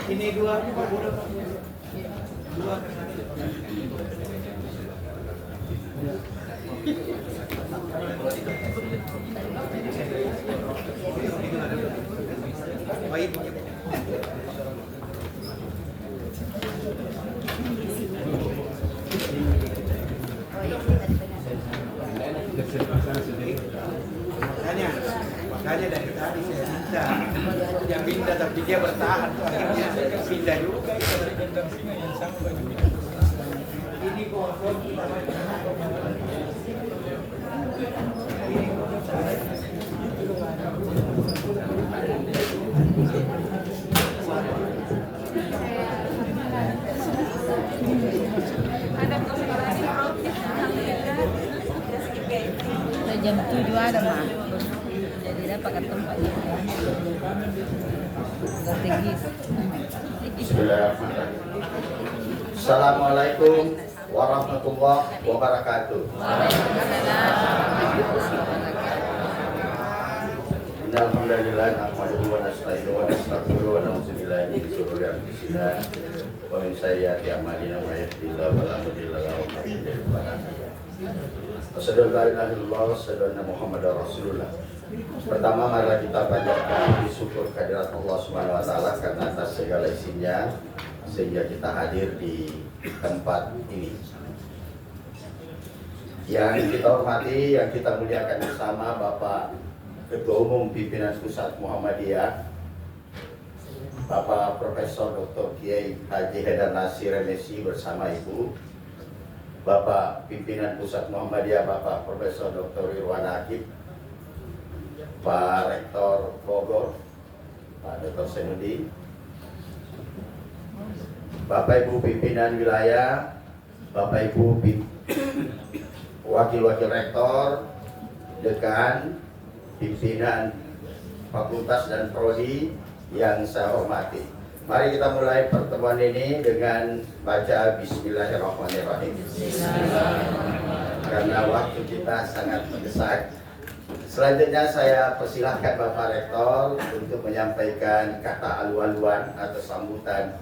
Ini dua dua. Baik. Makanya dari tadi saya minta yang pindah tapi dia bertahan, akhirnya pindah juga. Ini kok jam 7 ada mah, jadi dapat ke tempatnya tinggi. Assalamualaikum warahmatullahi wabarakatuh. Alhamdulillah, nahmaduhu wa nasta'inuhu wa nastaghfiruh wa na'udzu billahi min shururi anfusina wa min sayyiati a'malina may yahdihillahu fala mudilla lahu wa may yudlil fala hadiya lahu. Asyhadu an la ilaha illallah wa asyhadu anna Muhammadar Rasulullah. Pertama, mari kita panjatkan puji syukur kehadirat Allah Subhanahu wa taala karena atas segala isinya sehingga kita hadir di tempat ini. Yang kita hormati, yang kita muliakan bersama Bapak Ketua Umum Pimpinan Pusat Muhammadiyah, Bapak Profesor Dr. Kiai Haji Haidar Nasir MSI bersama Ibu, Bapak Pimpinan Pusat Muhammadiyah Bapak Profesor Dr. Irwan Akib, Pak Rektor Bogor, Pak Dr. Senudi, Bapak Ibu Pimpinan Wilayah, Bapak Ibu Wakil-Wakil Rektor, Dekan, Pimpinan Fakultas dan Prodi yang saya hormati. Mari kita mulai pertemuan ini dengan baca Bismillahirrahmanirrahim. Karena waktu kita sangat mendesak. Selanjutnya saya persilahkan Bapak Rektor untuk menyampaikan kata alu-aluan atau sambutan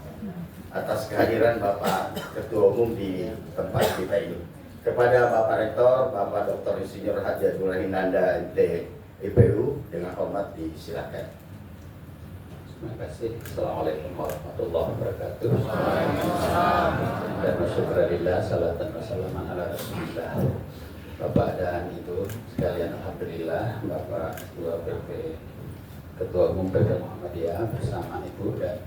atas kehadiran Bapak Ketua Umum di tempat kita ini. Kepada Bapak Rektor, Bapak Dr. Insinyur Haji Abdullah Nanda MT IPU, dengan hormat disilakan. Terima kasih. Assalamualaikum warahmatullahi wabarakatuh. Dan syukurillah, salatan wassalaman ala rasulillah. Bapak dan Ibu sekalian, alhamdulillah Bapak Ketua Umum PP Muhammadiyah bersama Ibu dan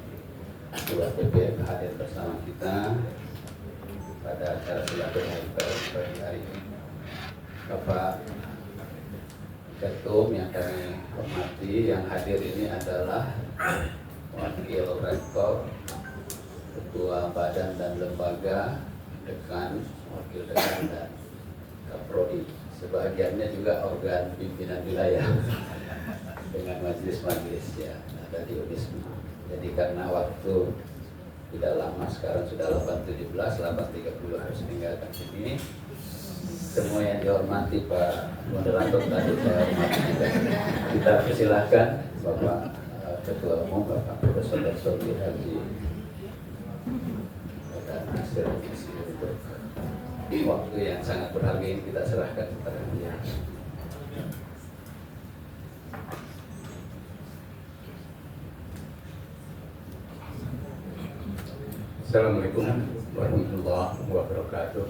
Ketua PP hadir bersama kita pada acara silaturahmi pagi hari ini. Bapak Ketum yang kami hormati, yang hadir ini adalah Wakil Rektor, Ketua Badan dan Lembaga, Dekan, Wakil Dekan dan Kaprodi. Sebagiannya juga organ pimpinan wilayah dengan majelis-majelis ya, ada di Unisma. Jadi karena waktu tidak lama, sekarang sudah 8.17, 8.30 harus meninggalkan sini. Semua yang dihormati Pak Moderator tadi saya hormati juga. Kita persilahkan Bapak Ketua Umum Bapak Profesor Dr. Haji Haidar Nasir untuk waktu yang sangat berharga ini kita serahkan kepada dia. Assalamualaikum warahmatullahi wabarakatuh.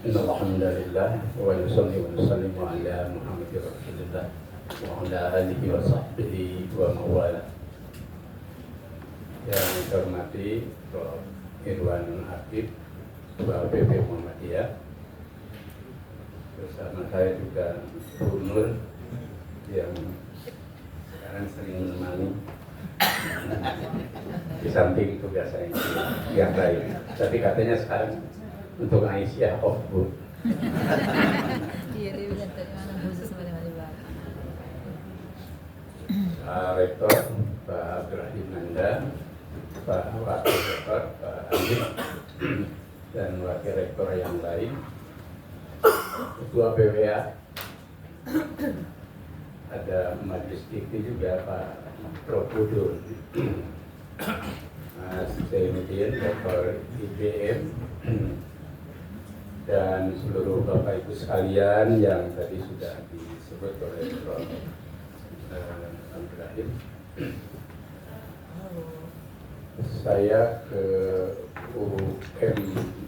Alhamdulillah wa nusalli wa nusallimu ala Muhammadin Rasulillah wa ala alihi wa sahbihi wa mawala. Yang saya hormati Prof. Irwan Akib, Ketua PP Muhammadiyah. Bersama saya juga Bu Nur yang sekarang sering menemani di samping tugas yang lain. Tapi katanya sekarang untuk Aisyah off Bu. Iya, dia bilang tadi mana khusus mana-mana. Pak Rektor, Pak Abdurrahim Nanda, Pak Wakil Rektor, Pak Anjir, dan wakil rektor yang lain, ketua BWA, ada Majelis Dikti juga Pak Prof. Budul, Mas Zainuddin, Rektor IBM, dan seluruh Bapak Ibu sekalian yang tadi sudah disebut oleh Prof. Ibrahim. Saya ke UM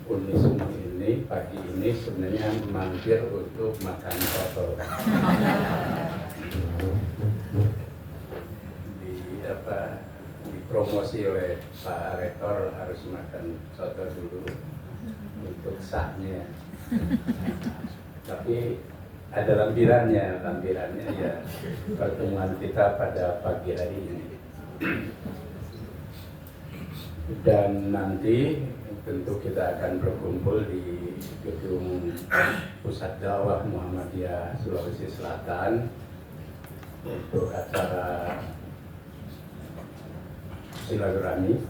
Unismu ini pagi ini sebenarnya mampir untuk makan soto. Dipromosi oleh Pak Rektor harus makan soto dulu untuk sahnya. Tapi ada lampirannya ya pertemuan kita pada pagi hari ini. Dan nanti tentu kita akan berkumpul di gedung Pusat Dakwah Muhammadiyah Sulawesi Selatan untuk acara silaturahmi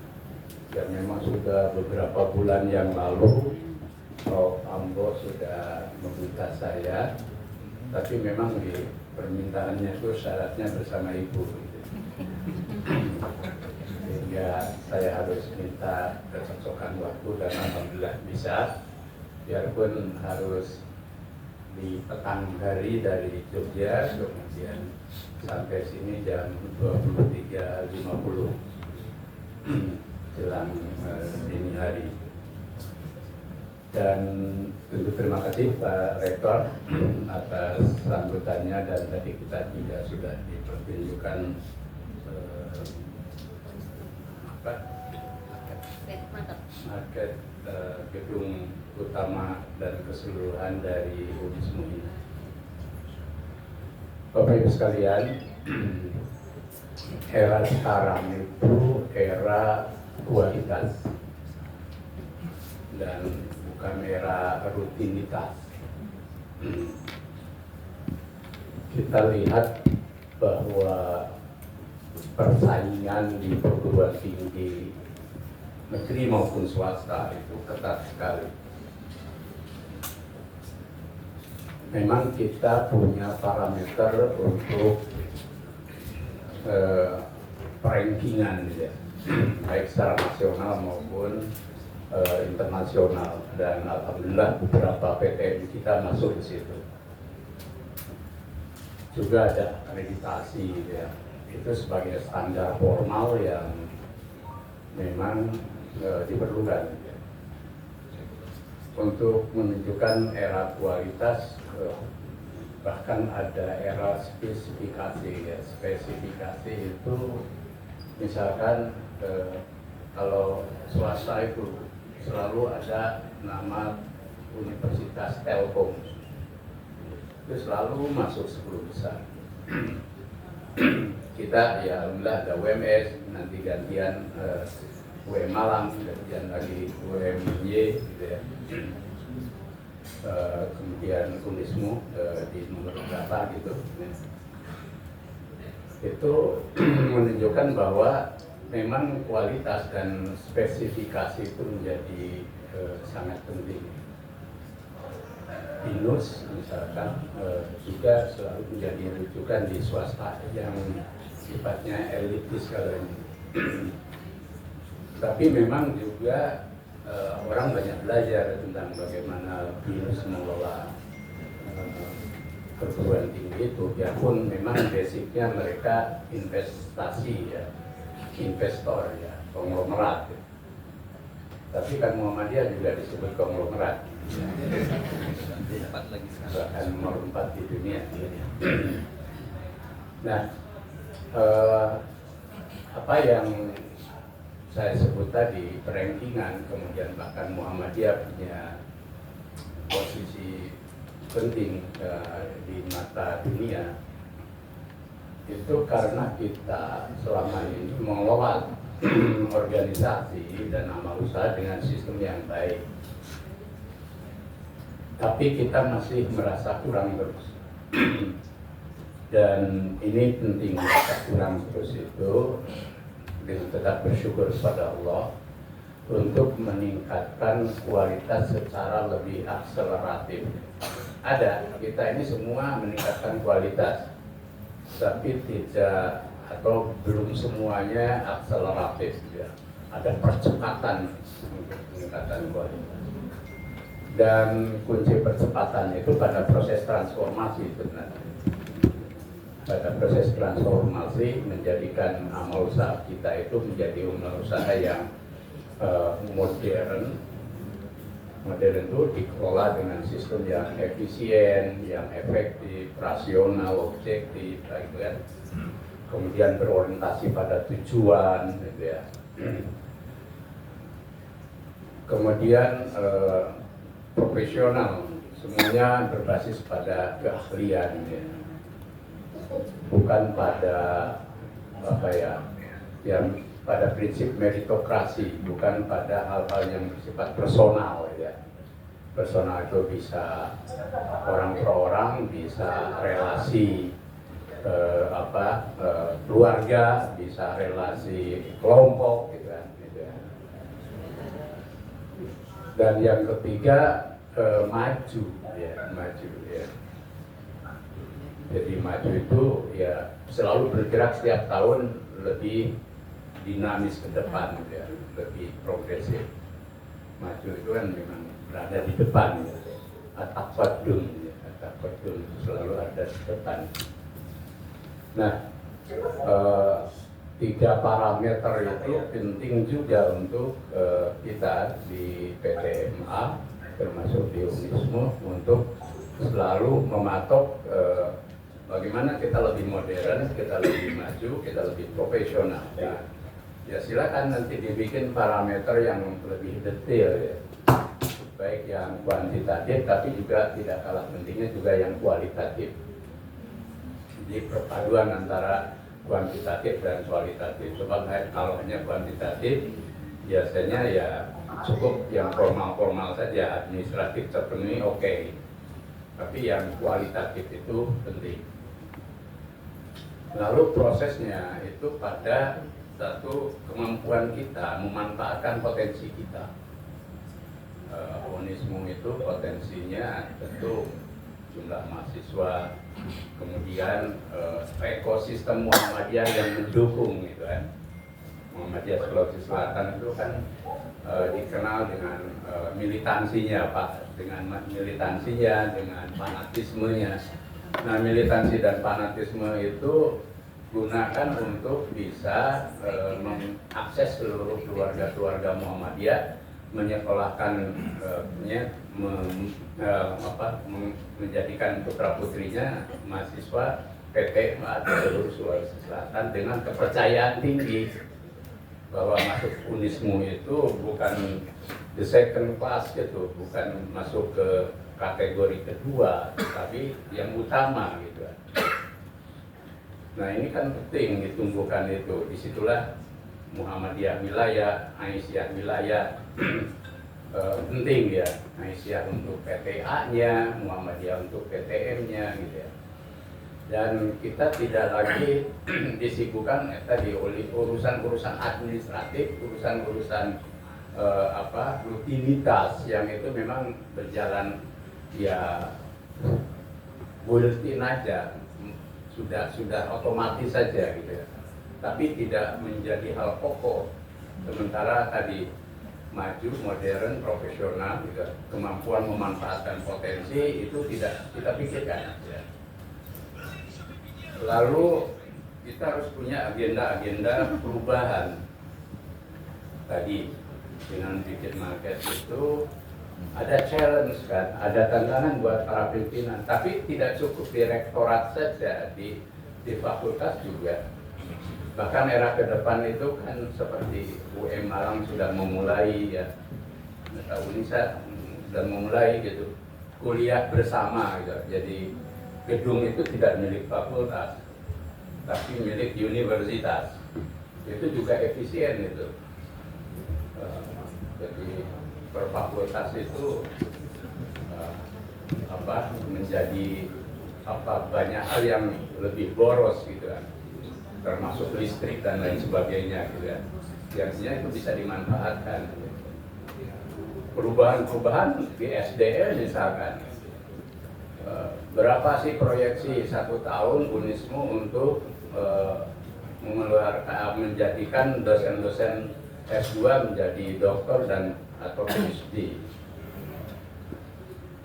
yang memang sudah beberapa bulan yang lalu Prof. Ambo sudah meminta saya, tapi memang di permintaannya itu syaratnya bersama ibu. Sehingga saya harus minta kecocokan waktu dan alhamdulillah bisa, biarpun harus di petang hari dari Jogja, kemudian sampai sini jam 23.50 jelang dini hari. Dan tentu terima kasih Pak Rektor atas sambutannya, dan tadi kita juga sudah dipertunjukkan market gedung utama dan keseluruhan dari Unismu ini. Bapak Ibu sekalian, era sekarang itu era kualitas dan bukan era rutinitas. Kita lihat bahwa persaingan di perguruan tinggi negeri maupun swasta itu ketat sekali. Memang kita punya parameter untuk rankingan ya, baik secara nasional maupun internasional, dan alhamdulillah beberapa PTN kita masuk di situ. Juga ada akreditasi ya, itu sebagai standar formal yang memang diperlukan untuk menunjukkan era kualitas. Bahkan ada era spesifikasi ya. Spesifikasi itu misalkan kalau swasta itu selalu ada nama Universitas Telkom, itu selalu masuk 10 besar. Kita ya alhamdulillah ada UMS, nanti gantian UM Malang, gantian lagi UMY gitu ya. Kemudian Unismu di nomor berapa gitu. Itu menunjukkan bahwa memang kualitas dan spesifikasi itu menjadi sangat penting. BINUS misalkan juga selalu menjadi rujukan di swasta yang sifatnya elitis kalau ini. Tapi memang juga orang banyak belajar tentang bagaimana BINUS mengelola perguruan tinggi itu, biarpun memang basicnya mereka investasi ya, investor ya, konglomerat. Tapi kan Muhammadiyah juga disebut konglomerat. Bahkan nomor 4 di dunia. Nah, apa yang saya sebut tadi, rankingan, kemudian bahkan Muhammadiyah punya posisi penting di mata dunia, itu karena kita selama ini mengelola organisasi dan amal usaha dengan sistem yang baik. Tapi kita masih merasa kurang terus. Dan ini penting, kita kurang terus itu dengan tetap bersyukur kepada Allah untuk meningkatkan kualitas secara lebih akseleratif. Ada, kita ini semua meningkatkan kualitas, tapi tidak atau belum semuanya akseleratif. Ya. Ada percepatan untuk peningkatan kualitas. Dan kunci percepatan itu pada proses transformasi sebenarnya. Pada proses transformasi menjadikan amal usaha kita itu menjadi amal usaha yang modern. Modern itu dikelola dengan sistem yang efisien, yang efektif, rasional, objektif, gitu kan. Kemudian berorientasi pada tujuan, gitu ya. Kemudian profesional, semuanya berbasis pada keahlian, ya. Bukan pada apa ya, yang pada prinsip meritokrasi, bukan pada hal-hal yang bersifat personal, ya. Personal itu bisa orang per orang, bisa relasi keluarga, bisa relasi kelompok, gitu kan. Gitu ya. Dan yang ketiga maju, ya, maju, ya. Jadi maju itu ya selalu bergerak setiap tahun lebih dinamis ke depan, ya, lebih progresif. Maju itu kan memang berada di depan, ya. At-taqaddum, ya. At-taqaddum selalu ada di depan. Nah, 3 parameter itu penting juga untuk kita di PTMA, termasuk di UNISMO, untuk selalu mematok bagaimana kita lebih modern, kita lebih maju, kita lebih profesional. Nah, ya silakan nanti dibikin parameter yang lebih detail, ya. Baik yang kuantitatif, tapi juga tidak kalah pentingnya juga yang kualitatif. Jadi perpaduan antara kuantitatif dan kualitatif. Sebab kalau hanya kuantitatif, biasanya ya cukup yang formal-formal saja, administratif terpenuhi, oke. Tapi yang kualitatif itu penting. Lalu prosesnya itu pada satu kemampuan kita memanfaatkan potensi kita. UNISMO itu potensinya tentu jumlah mahasiswa, kemudian ekosistem Muhammadiyah yang mendukung, gitu kan. Muhammadiyah Sulawesi Selatan itu kan dikenal dengan militansinya, Pak, dengan militansinya, dengan fanatismenya. Nah, militansi dan fanatisme itu gunakan untuk bisa mengakses seluruh keluarga-keluarga Muhammadiyah, menyekolahkan menjadikan putra putrinya mahasiswa PTMA atau seluruh Sulawesi Selatan dengan kepercayaan tinggi bahwa masuk UNISMO itu bukan the second class, gitu, bukan masuk ke kategori kedua, tapi yang utama, gitu. Nah, ini kan penting ditumbuhkan itu. Disitulah Muhammadiyah wilayah, Aisyah wilayah penting, ya. Aisyah untuk PTA-nya, Muhammadiyah untuk PTM-nya, gitu ya. Dan kita tidak lagi disibukkan tadi oleh urusan-urusan administratif, urusan-urusan rutinitas yang itu memang berjalan ya buletin aja, sudah otomatis saja, gitu ya. Tapi tidak menjadi hal pokok. Sementara tadi maju, modern, profesional, gitu, kemampuan memanfaatkan potensi itu tidak kita pikirkan, ya. Lalu kita harus punya agenda-agenda perubahan. Tadi dengan bikin market itu ada challenge, kan, ada tantangan buat para pimpinan. Tapi tidak cukup di rektorat saja, di fakultas juga. Bahkan era ke depan itu kan seperti UM Malang sudah memulai, ya, Unisa sudah memulai, gitu, kuliah bersama, gitu. Jadi gedung itu tidak milik fakultas, tapi milik universitas. Itu juga efisien, itu. Jadi per fakultas itu menjadi banyak hal yang lebih boros, gitu kan, termasuk listrik dan lain sebagainya, gitu kan. Yang itu bisa dimanfaatkan. perubahan-perubahan di SDM misalkan. Berapa sih proyeksi 1 tahun Unismu untuk menjadikan dosen-dosen S2 menjadi doktor dan atau PhD.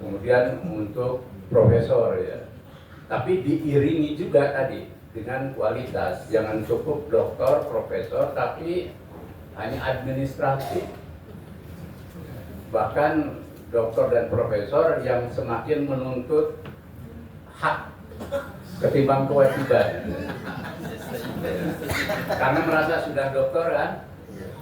Kemudian untuk profesor ya. Tapi diiringi juga tadi dengan kualitas, jangan cukup doktor, profesor, tapi hanya administratif. Bahkan doktor dan profesor yang semakin menuntut hak ketimbang kewajiban. Karena merasa sudah doktor kan,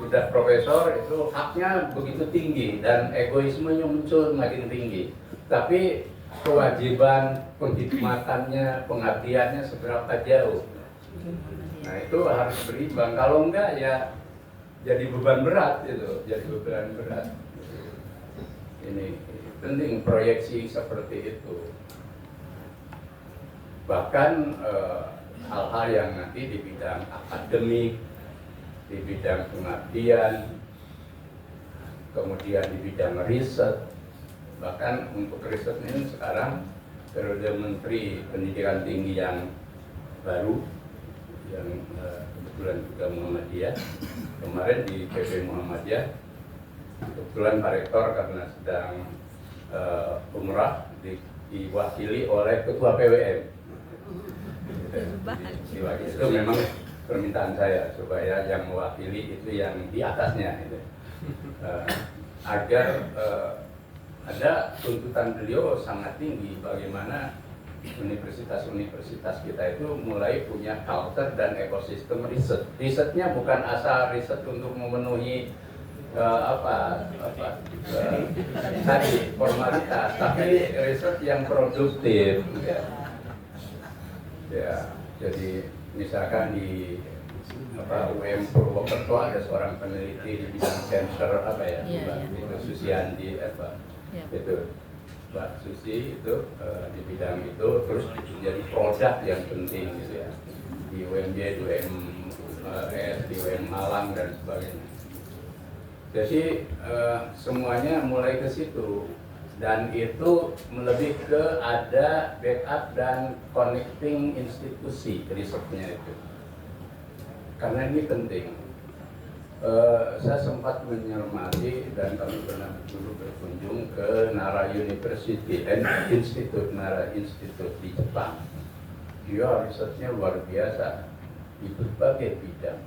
sudah profesor, itu haknya begitu tinggi dan egoismenya muncul makin tinggi. Tapi kewajiban, penghikmatannya, pengabdiannya seberapa jauh. Nah itu harus berimbang. Kalau enggak ya jadi beban berat itu, jadi beban berat. Ini penting proyeksi seperti itu. Bahkan hal-hal yang nanti di bidang akademik, di bidang pengabdian, kemudian di bidang riset. Bahkan untuk riset ini sekarang periode Menteri Pendidikan Tinggi yang baru, yang kebetulan juga Muhammadiyah, kemarin di PP Muhammadiyah, kebetulan Pak Rektor karena sedang umrah diwakili oleh Ketua PWM. Itu memang permintaan saya supaya yang mewakili itu yang di atasnya itu. Agar ada tuntutan beliau sangat tinggi bagaimana universitas-universitas kita itu mulai punya culture dan ekosistem riset. Risetnya bukan asal riset untuk memenuhi tadi formalitas, tapi riset yang produktif. Ya, jadi misalkan di UM Purwokerto ada seorang peneliti di bidang cancer itu Susiandi itu Mbak Susi itu di bidang itu terus menjadi produk yang penting gitu ya di UMJ, di UMS, di UM Malang dan sebagainya. Jadi semuanya mulai ke situ dan itu lebih ke ada backup dan connecting institusi risetnya itu karena ini penting. Saya sempat menyermati dan kami pernah dulu berkunjung ke Nara University and Institute, Nara Institute di Jepang. Dia risetnya luar biasa di berbagai bidang.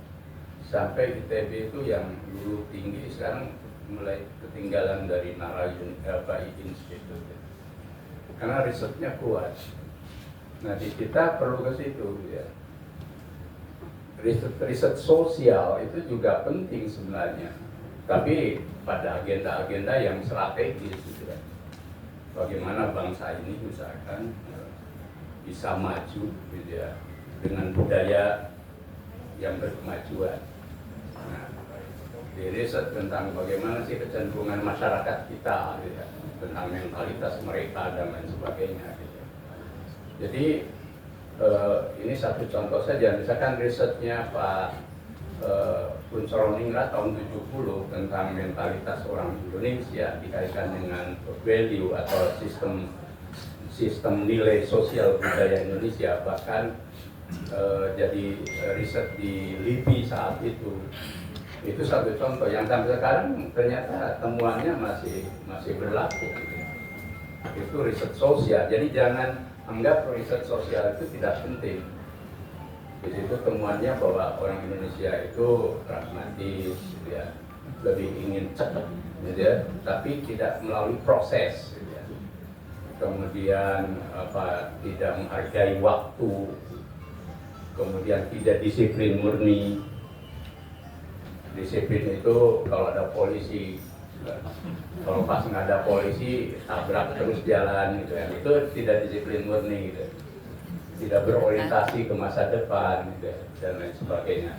Sampai ITB itu yang dulu tinggi sekarang mulai ketinggalan dari Nara Institute. Karena risetnya kuat. Nah di kita perlu ke situ ya. Riset sosial itu juga penting sebenarnya, tapi pada agenda-agenda yang strategis gitu ya. Bagaimana bangsa ini misalkan bisa maju gitu ya, dengan budaya yang berkemajuan. Nah, di riset tentang bagaimana sih kecenderungan masyarakat kita gitu ya, tentang mentalitas mereka dan lain sebagainya gitu. Jadi ini satu contoh saja, misalkan risetnya Pak Kunchorningrat tahun 70 tentang mentalitas orang Indonesia dikaitkan dengan value atau sistem nilai sosial budaya Indonesia, bahkan jadi riset di LIPI saat itu satu contoh yang sampai sekarang ternyata temuannya masih berlaku. Itu riset sosial, jadi jangan anggap riset sosial itu tidak penting. Di situ temuannya bahwa orang Indonesia itu pragmatis, ya, lebih ingin cepat, ya, tapi tidak melalui proses. Ya. Kemudian tidak menghargai waktu, kemudian tidak disiplin murni. Disiplin itu kalau ada polisi. Kalau pas nggak ada polisi, tabrak terus jalan gitu ya. Itu tidak disiplin murni gitu. Tidak berorientasi ke masa depan gitu ya, dan lain sebagainya.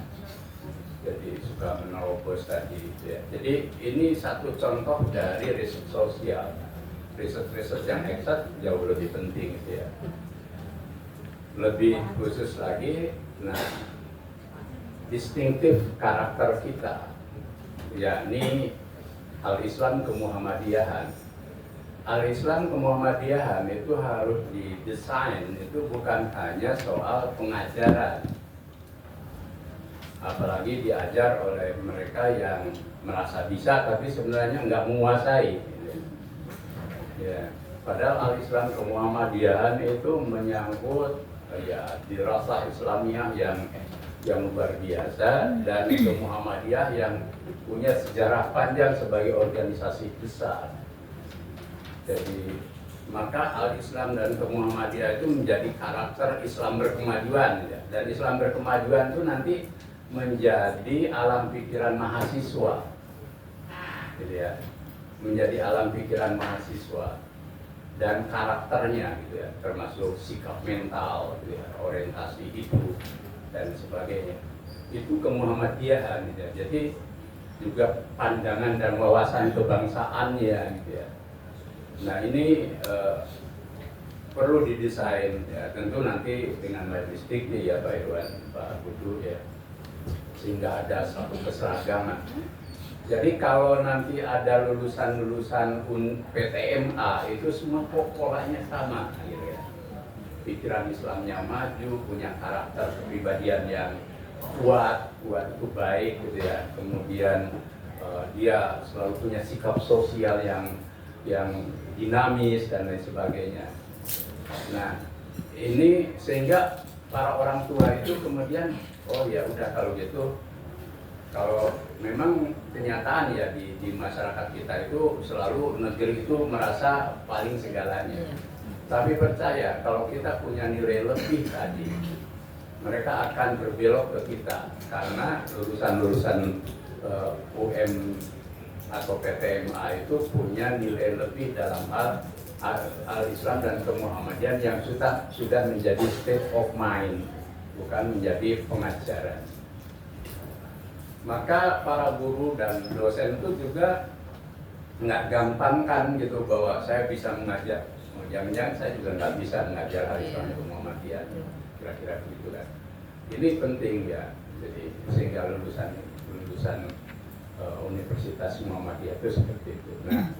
Jadi suka menerobos tadi gitu ya. Jadi ini satu contoh dari riset sosial. Riset-riset yang eksat jauh lebih penting gitu ya. Lebih khusus lagi, nah distinktif karakter kita, yakni Al-Islam kemuhammadiyahan. Al-Islam kemuhammadiyahan itu harus didesain, itu bukan hanya soal pengajaran, apalagi diajar oleh mereka yang merasa bisa tapi sebenarnya nggak menguasai. Ya, padahal Al-Islam kemuhammadiyahan itu menyangkut ya dirasah Islamiyah yang luar biasa, dan itu Muhammadiyah yang punya sejarah panjang sebagai organisasi besar. Jadi maka Al-Islam dan Muhammadiyah itu menjadi karakter Islam berkemajuan, ya. Dan Islam berkemajuan itu nanti menjadi alam pikiran mahasiswa, gitu ya, menjadi alam pikiran mahasiswa dan karakternya, gitu ya, termasuk sikap mental, gitu ya, orientasi hidup dan sebagainya. Itu kemuhammadiyahan, gitu ya. Jadi juga pandangan dan wawasan kebangsaannya, gitu ya. Nah ini perlu didesain, ya. Tentu nanti dengan logistik ya Pak Irwan, Pak Budu, ya, sehingga ada satu keseragaman. Jadi kalau nanti ada lulusan-lulusan PTMA itu semua polanya sama, gitu ya. Pikiran Islamnya maju, punya karakter kepribadian yang kuat itu baik, gitu ya. Kemudian dia selalu punya sikap sosial yang dinamis dan lain sebagainya. Nah, ini sehingga para orang tua itu kemudian, oh ya udah kalau gitu, kalau memang kenyataan ya di masyarakat kita itu selalu negeri itu merasa paling segalanya. Tapi percaya kalau kita punya nilai lebih tadi, mereka akan berbelok ke kita karena lulusan-lulusan UM atau PTMA itu punya nilai lebih dalam hal Al-Islam dan kemuhammadiyan yang sudah menjadi state of mind, bukan menjadi pengajaran. Maka para guru dan dosen itu juga nggak gampang kan gitu bahwa saya bisa mengajar, jangan-jangan saya juga nggak bisa mengajar Al-Islam dan kemuhammadiyan, kira-kira begitu kan. Ini penting ya, jadi sehingga lulusan Universitas Muhammadiyah itu seperti itu. Nah,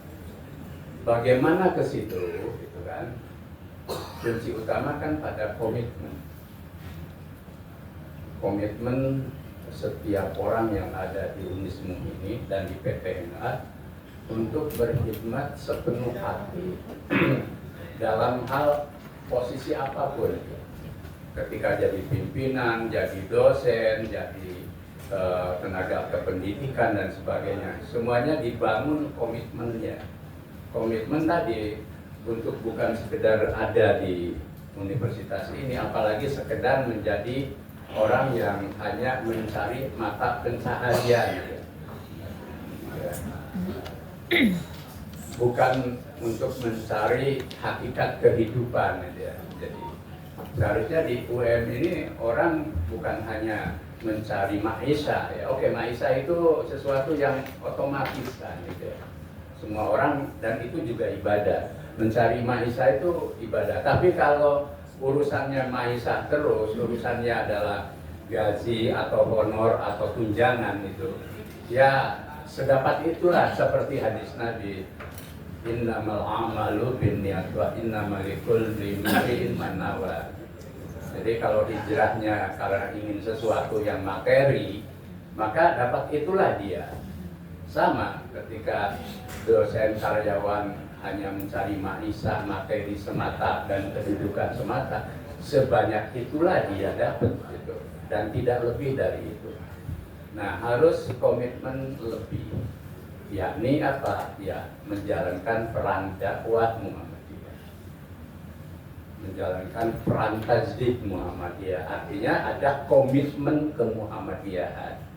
bagaimana ke situ, gitu kan? Kunci utama kan pada komitmen. Komitmen setiap orang yang ada di Unismu ini dan di PTMA untuk berkhidmat sepenuh hati dalam hal posisi apapun. Ketika jadi pimpinan, jadi dosen, jadi tenaga kependidikan dan sebagainya, semuanya dibangun komitmennya. Komitmen tadi untuk bukan sekedar ada di universitas ini, apalagi sekedar menjadi orang yang hanya mencari mata pencaharian, ya. Bukan untuk mencari hakikat kehidupan, ya. Jadi seharusnya di UM ini orang bukan hanya mencari maisha, ya. Oke, maisha itu sesuatu yang otomatis kan, gitu ya. Semua orang, dan itu juga ibadah. Mencari maisha itu ibadah. Tapi kalau urusannya maisha terus, urusannya adalah gaji atau honor atau tunjangan itu, ya sedapat itulah seperti hadis Nabi, innamal a'malu binniyat wa innamal likulli imri'in ma nawa. Jadi kalau hijrahnya karena ingin sesuatu yang materi, maka dapat itulah dia. Sama ketika dosen karyawan hanya mencari maisha, materi semata dan kedudukan semata, sebanyak itulah dia dapat, gitu. Dan tidak lebih dari itu. Nah, harus komitmen lebih, yakni apa? Ya, menjalankan peran dakwah Muhammadiyah, menjalankan peran tajdid Muhammadiyah. Artinya ada komitmen ke Muhammadiyahan.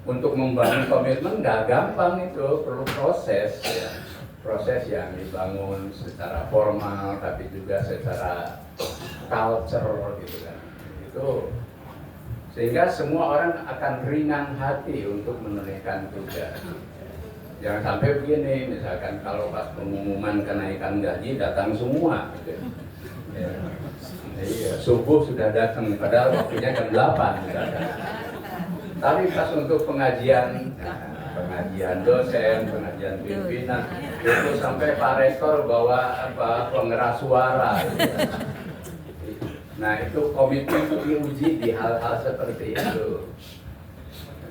Untuk membangun komitmen nggak gampang, itu perlu proses, ya. Proses yang dibangun secara formal tapi juga secara culture, gitu kan. Itu sehingga semua orang akan ringan hati untuk menunaikan tugas. Jangan sampai begini, misalkan kalau pas pengumuman kenaikan gaji datang semua, gitu. Ya. Iya, subuh sudah datang padahal waktunya jam 8 misalkan. Tapi pas untuk pengajian, pengajian dosen, pengajian pimpinan, itu sampai Pak Rektor bawa pengeras suara. Nah itu komitmen diuji di hal-hal seperti itu.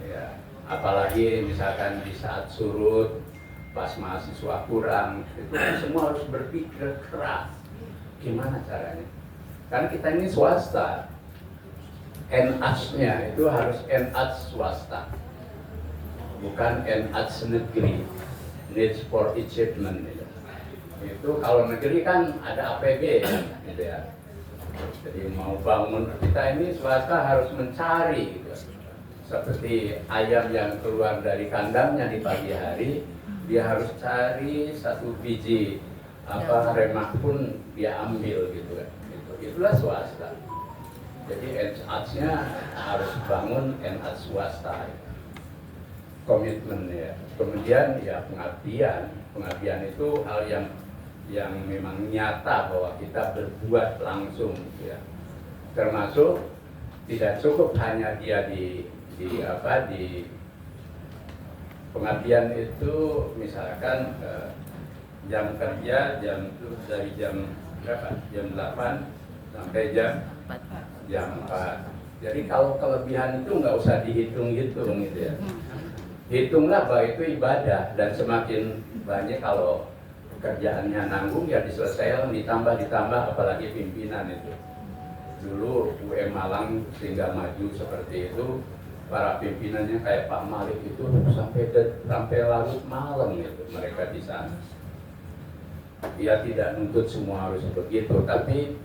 Ya, apalagi misalkan di saat surut, pas mahasiswa kurang, itu semua harus berpikir keras. Gimana caranya? Karena kita ini swasta, NAS-nya itu harus NAS swasta, bukan NAS negeri, needs for achievement. Itu kalau negeri kan ada APB ya, gitu ya. Jadi mau bangun, kita ini swasta harus mencari gitu. Seperti ayam yang keluar dari kandangnya di pagi hari, dia harus cari satu biji remah pun dia ambil gitu kan. Itulah swasta. Jadi NAS-nya harus bangun NAS swasta. Komitmen ya. Kemudian ya pengabdian. Pengabdian itu hal yang memang nyata bahwa kita berbuat langsung ya. Termasuk tidak cukup hanya dia di pengabdian itu misalkan jam kerja dari jam berapa? Jam 8 sampai jam 4. Jadi kalau kelebihan itu nggak usah dihitung-hitung gitu ya. Hitunglah bahwa itu ibadah, dan semakin banyak kalau kerjaannya nanggung ya diselesaikan, ditambah apalagi pimpinan itu. Dulu UM Malang sehingga maju seperti itu, para pimpinannya kayak Pak Malik itu sampai larut malam gitu mereka di sana. Dia tidak nuntut semua harus begitu, tapi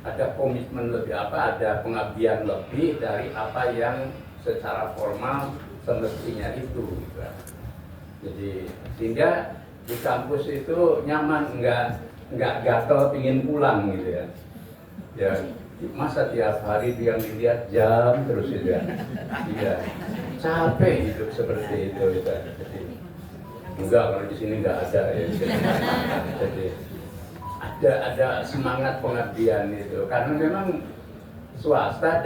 ada komitmen lebih ada pengabdian lebih dari apa yang secara formal semestinya itu gitu. Jadi sehingga di kampus itu nyaman, nggak gatel pingin pulang gitu ya. Ya masa tiap hari dia dilihat jam terus gitu ya. Iya, capek hidup seperti itu gitu. Jadi enggak, kalau di sini nggak ada ya. Jadi ada semangat pengabdian itu karena memang swasta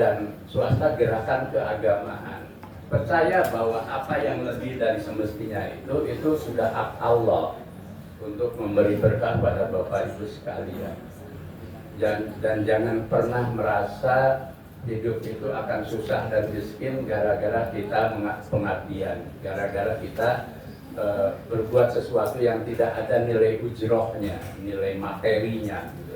gerakan keagamaan percaya bahwa apa yang lebih dari semestinya itu sudah hak Allah untuk memberi berkah pada Bapak Ibu sekalian. Dan jangan pernah merasa hidup itu akan susah dan miskin gara-gara kita pengabdian, gara-gara kita berbuat sesuatu yang tidak ada nilai ujrohnya, nilai materinya gitu.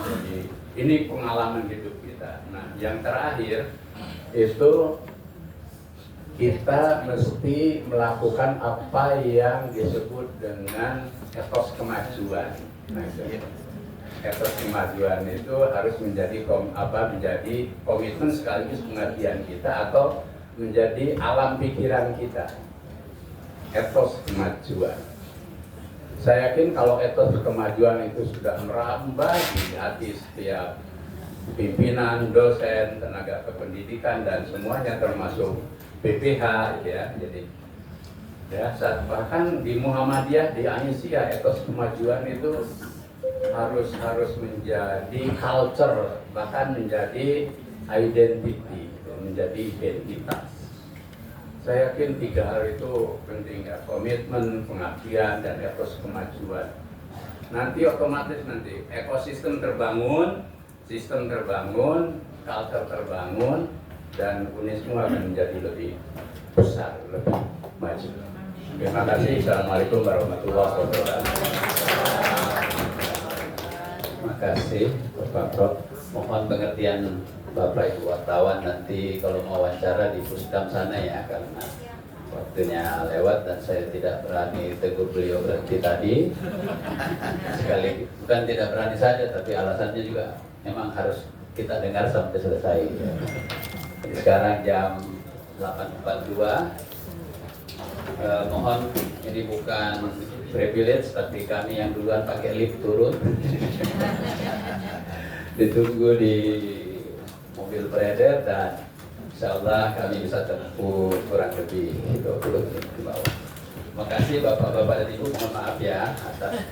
Jadi ini pengalaman hidup kita. Nah yang terakhir itu kita mesti melakukan apa yang disebut dengan etos kemajuan. Nah, etos kemajuan itu harus menjadi komitmen sekaligus pengabdian kita atau menjadi alam pikiran kita. Etos kemajuan. Saya yakin kalau etos kemajuan itu sudah merambah di hati setiap pimpinan, dosen, tenaga kependidikan dan semuanya termasuk BPH ya. Jadi ya bahkan di Muhammadiyah, di Aisyah, etos kemajuan itu harus menjadi culture, bahkan menjadi identity, menjadi identitas. Saya yakin 3 hal itu penting ya, komitmen, pengabdian, dan etos kemajuan. Nanti otomatis ekosistem terbangun, sistem terbangun, culture terbangun, dan Unismu akan menjadi lebih besar, lebih maju. Terima kasih. Assalamualaikum warahmatullahi wabarakatuh. Terima kasih Bapak Prof. Mohon pengertian Bapak Ibu wartawan nanti kalau mau wawancara di puskam sana ya, karena waktunya lewat dan saya tidak berani tegur beliau berhenti tadi. Sekali bukan tidak berani saja, tapi alasannya juga memang harus kita dengar sampai selesai. Jadi sekarang jam 8.42. Mohon ini bukan privilege, tapi kami yang duluan pakai lift turun. Ditunggu di mobil beredar dan insya Allah kami bisa tempuh kurang lebih 20 menit di bawah. Terima kasih Bapak-Bapak dan Ibu, mohon maaf ya atas.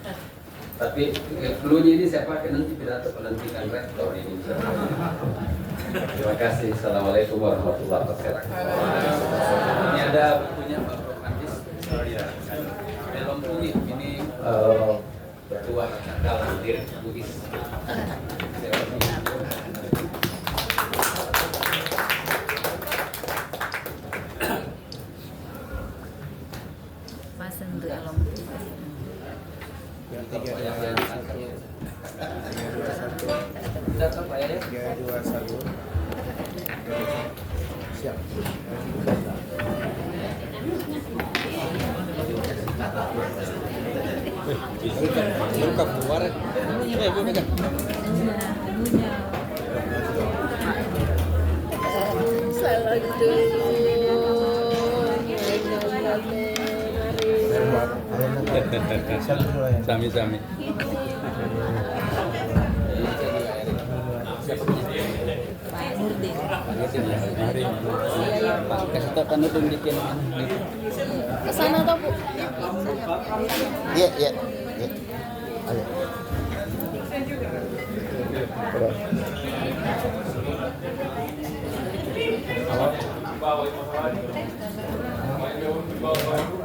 Tapi cluenya ini saya pakai nanti pidato pelantikan rektor ini. Terima kasih. Assalamualaikum warahmatullahi wabarakatuh. Ini ada bukunya Pak Prof. Dalam kulit ini ketua dalam diri Bugis. Pasen untuk alam. Yang 321. Datang Pak ya. 321. Siap. Buka keluar. Anunya. Salah Sami-sami. Pak Nurdin. Mari. Kasih tahu kan itu bikin Kesana toh Bu? Iya, iya. Ayo. Halo.